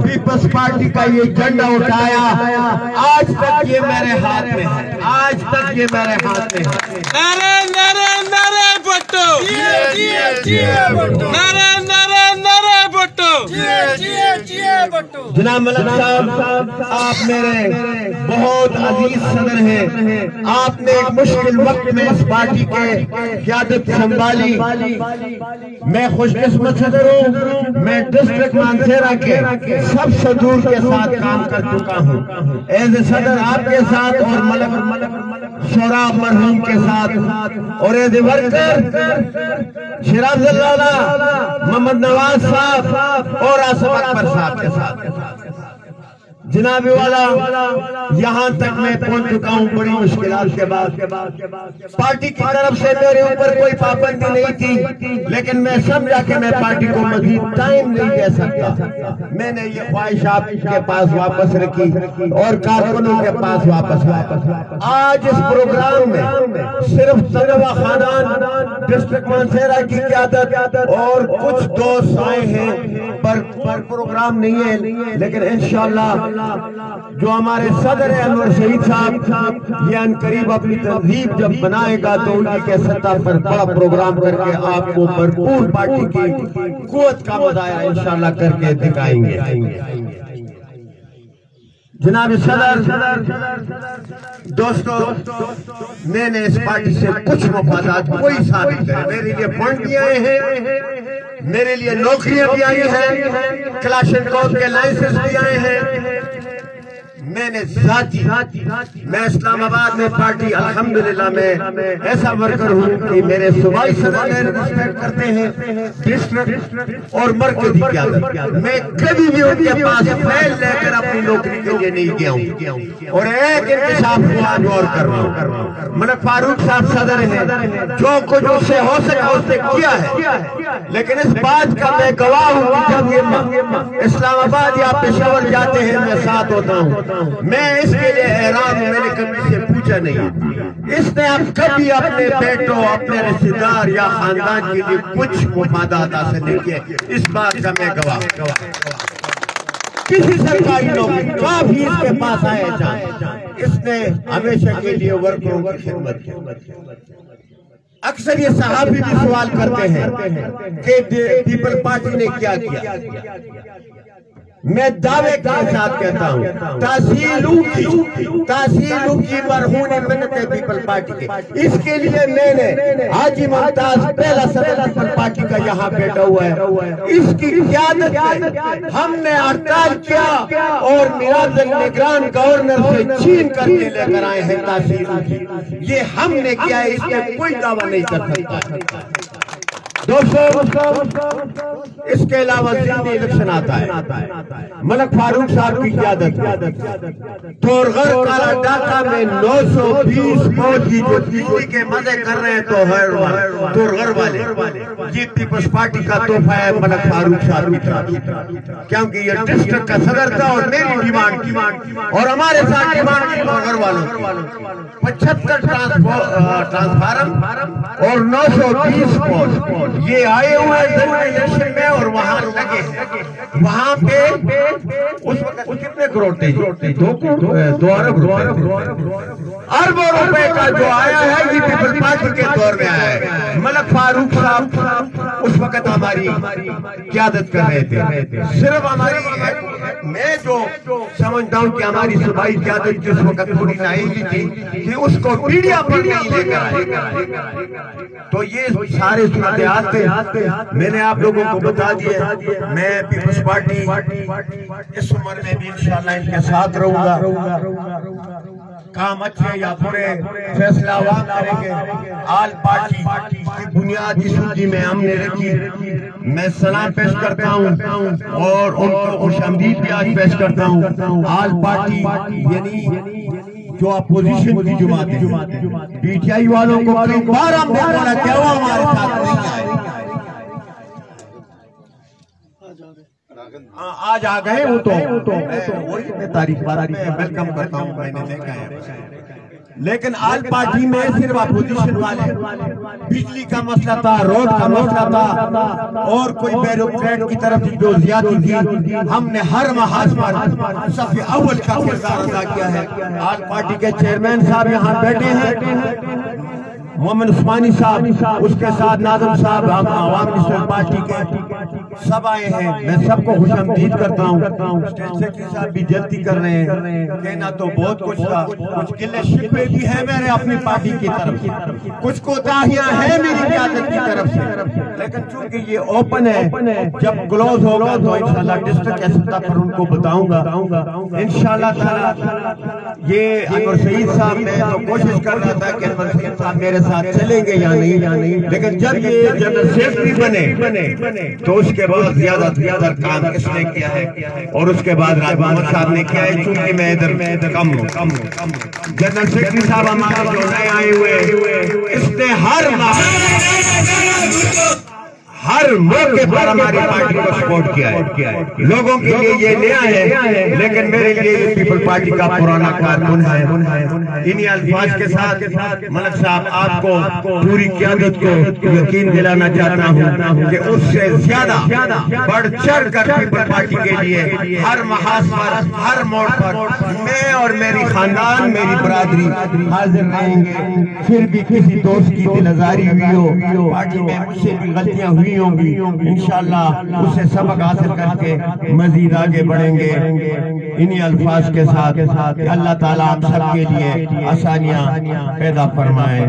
Peoples party کا یہ جھنڈا اٹھایا، آج تک یہ میرے ہاتھ میں ہے، آج تک یہ میرے ہاتھ میں ہے۔ نعرہ نعرہ نعرہ بھٹو، نعرہ نعرہ نعرہ بھٹو، جناب ملک صاحب، آپ میرے بہت عزیز صدر ہیں، آپ نے ایک مشکل وقت میں اس پارٹی کے قیادت سنبھالی۔ میں خوش قسمت صدر ہوں، میں ڈسٹرکٹ مانسہرہ کے سب صدور کے ساتھ کام کر چکا ہوں، ایز صدر آپ کے ساتھ اور ملک شورا مرحوم کے ساتھ، اور ایز ورکر شیراز اللہ محمد نواز صاحب اور آصف اکبر صاحب کے ساتھ۔ جناب والا، یہاں تک میں پہنچ چکا ہوں بڑی مشکلات کے بعد۔ پارٹی کی طرف سے میرے اوپر کوئی پابندی نہیں تھی، لیکن میں سمجھا کہ میں پارٹی کو مزید ٹائم نہیں دے سکتا۔ میں نے یہ خواہش آپ کے پاس واپس رکھی اور کارکنوں کے پاس واپس رکھی۔ آج اس پروگرام میں صرف تنوع خاندان ڈسٹرکٹ مانسہرہ کی قیادت اور کچھ دوست آئے ہیں، پر پروگرام نہیں ہے، لیکن انشاءاللہ جو ہمارے صدر انور شہید صاحب یہ ان قریب اپنی تنظیم جب بنائے گا تو ان کے سطح پر بڑا پروگرام کر کے آپ کو بھرپور پارٹی کی قوت کا مظاہرہ انشاءاللہ کر کے دکھائیں گے۔ جناب صدر، دوستو، میں نے اس پارٹی سے کچھ مفادات کوئی ثابت کرے، میرے لیے فنڈ بھی آئے ہیں، میرے لیے نوکریاں بھی آئی ہیں، کلاشن کوف کے لائسنس بھی آئے ہیں۔ میں نے ذاتی میں اسلام آباد میں پارٹی الحمدللہ میں ایسا ورکر ہوں کہ میرے صوبائی صدر میرے رسپیکٹ کرتے ہیں، ڈسٹرکٹ اور مرکزی قیادت۔ میں کبھی بھی ان کے پاس فیل لے کر اپنی نوکری کے لیے نہیں گیا ہوں، اور ایک انکشاف کو آج اور کر رہا ہوں۔ ملک فاروق صاحب صدر ہیں، جو کچھ اس سے ہو سکا اس نے کیا ہے، لیکن اس بات کا میں گواہ ہوں کہ جب یہ اسلام آباد یا پشاور جاتے ہیں میں ساتھ ہوتا ہوں۔ میں اس کے لیے حیران ہوں، میں نے کبھی سے پوچھا نہیں، اس نے اب کبھی اپنے بیٹوں، اپنے رشتہ دار یا خاندان کے لیے کچھ مفادات حاصل نہیں کیے، اس بات کا میں گواہ۔ کسی سرکاری نوکری کافی اس کے پاس آئے جائیں، اس نے ہمیشہ کے لیے ورکروں کی خدمت کی۔ اکثر یہ صحابی بھی سوال کرتے ہیں کہ پیپل پارٹی نے کیا کیا۔ میں دعوے کے ساتھ کہتا ہوں، تحصیلوں کی مرہون منت ہے پیپل پارٹی کے۔ اس کے لیے میں نے حاجی ممتاز پہلا صدر پیپل پارٹی کا یہاں بیٹھا ہوا ہے، اس کی قیادت میں ہم نے ہڑتال کیا اور میراث نگران گورنر سے چھین کر کے لے کر آئے ہیں تحصیلوں کی۔ یہ ہم نے کیا ہے، اس میں کوئی دعویٰ نہیں کر سکتا۔ دوستو، اس کے علاوہ ضمنی الیکشن آتا ہے، ملک فاروق صاحب کی قیادت تورغر کالا ڈاکہ میں 920 فوجی جو دلی کے مزے کر رہے ہیں تورغر والے، یہ پیپلز پارٹی کا تحفہ ہے ملک فاروق صاحب کی طرف، کیونکہ یہ ڈسٹرکٹ کا صدر تھا اور میری ڈیمانڈ کی اور ہمارے ساتھ ڈیمانڈ کی تورغر والوں 75 ٹرانسفارم اور 920 فوج یہ آئے ہوئے الیکشن میں اور وہاں لگے ہیں۔ وہاں پہ اس وقت کتنے کروڑ تھے؟ 2 ارب روپے کا جو آیا ہے یہ پیپل پارٹی کے دور میں آیا ہے۔ ملک فاروق صاحب اس وقت ہماری قیادت کر رہے تھے، صرف ہماری میں جو سمجھتا ہوں کہ ہماری صوبائی قیادت جس وقت تھوڑی نااہلی تھی کہ اس کو میڈیا پر نہیں لے کر آئے، تو یہ سارے صورتحال میں نے آپ لوگوں کو بتا دیا۔ میں پیپلز پارٹی اس عمر میں بھی انشاءاللہ ان کے ساتھ رہوں گا، کام اچھے یا برے فیصلہ عوام کریں گے۔ آل پارٹی کی بنیاد اس سوچی میں ہم نے رکھی۔ میں سلام پیش کرتا ہوں اور ان کو خوش آمدید بھی آج پیش کرتا ہوں۔ آل پارٹی یعنی جو اپوزیشن کی جماعت ہے، پی ٹی آئی والوں کو کئی بار ہم نے بولا کہ وہ ہمارے ساتھ نہیں آئے، آج آ گئے وہ تو میں تعریف بارہ میں ویلکم کرتا ہوں، میں نے دیکھا ہے۔ لیکن آل پارٹی میں صرف اپوزیشن والے بجلی کا مسئلہ تھا، روڈ کا مسئلہ تھا اور کوئی بیوروکریٹ کی طرف جو زیادتی تھی، ہم نے ہر محاذ پر صف اول کا کردار ادا کیا ہے۔ آل پارٹی کے چیئرمین صاحب یہاں بیٹھے ہیں، محمد عثمانی صاحب، اس کے ساتھ ناظم صاحب، ہم عوام نیشنل پارٹی کے سب آئے ہیں، میں سب کو خوش آمدید کرتا ہوں۔ اسٹیٹ سیکرٹری صاحب بھی جلدی کر رہے ہیں، کہنا تو بہت کچھ تھا، کچھ گلے شکوے بھی ہیں میرے اپنی پارٹی کی طرف سے، کچھ کوتاہیاں ہیں میری قیادت کی طرف سے، لیکن چونکہ یہ اوپن ہے، جب کلوز ہوگا تو انشاءاللہ ڈسٹرکٹ کے سطح پر ان کو بتاؤں گا انشاءاللہ تعالی۔ یہ انور سعید صاحب نے تو کوشش کر رہا تھا کہ انور سعید صاحب میرے ساتھ چلیں گے یا نہیں، لیکن جب یہ جنرل سیکرٹری بنے تو اس کے بعد زیادہ کام اس نے کیا ہے اور اس کے بعد راج محمد صاحب نے کیا ہے، چونکہ میں ادھر کم ہوں۔ جنرل سیکرٹری صاحب ہمارے جو نئے آئے ہوئے، اس نے ہر موقع پر ہماری پارٹی کو سپورٹ کیا ہے، لوگوں کے لیے یہ نیا ہے، لیکن میرے لیے پیپل پارٹی کا پرانا کارکن ہے۔ انہی الفاظ کے ساتھ ملک صاحب آپ کو پوری قیادت کو یقین دلانا چاہتا ہوں کہ اس سے زیادہ بڑھ چڑھ کر پیپل پارٹی کے لیے ہر محاذ پر، ہر موڑ پر میں اور میری خاندان، میری برادری حاضر رہیں گے۔ پھر بھی کسی دوست کی دل آزاری ہوئی ہو، پارٹی میں مجھ سے بھی غلطیاں ہوئی ہوں گی، انشاءاللہ اس سے سبق حاصل کر کے مزید آگے بڑھیں گے۔ انہی الفاظ کے ساتھ اللہ تعالیٰ آپ سب کے لیے آسانیاں پیدا فرمائے۔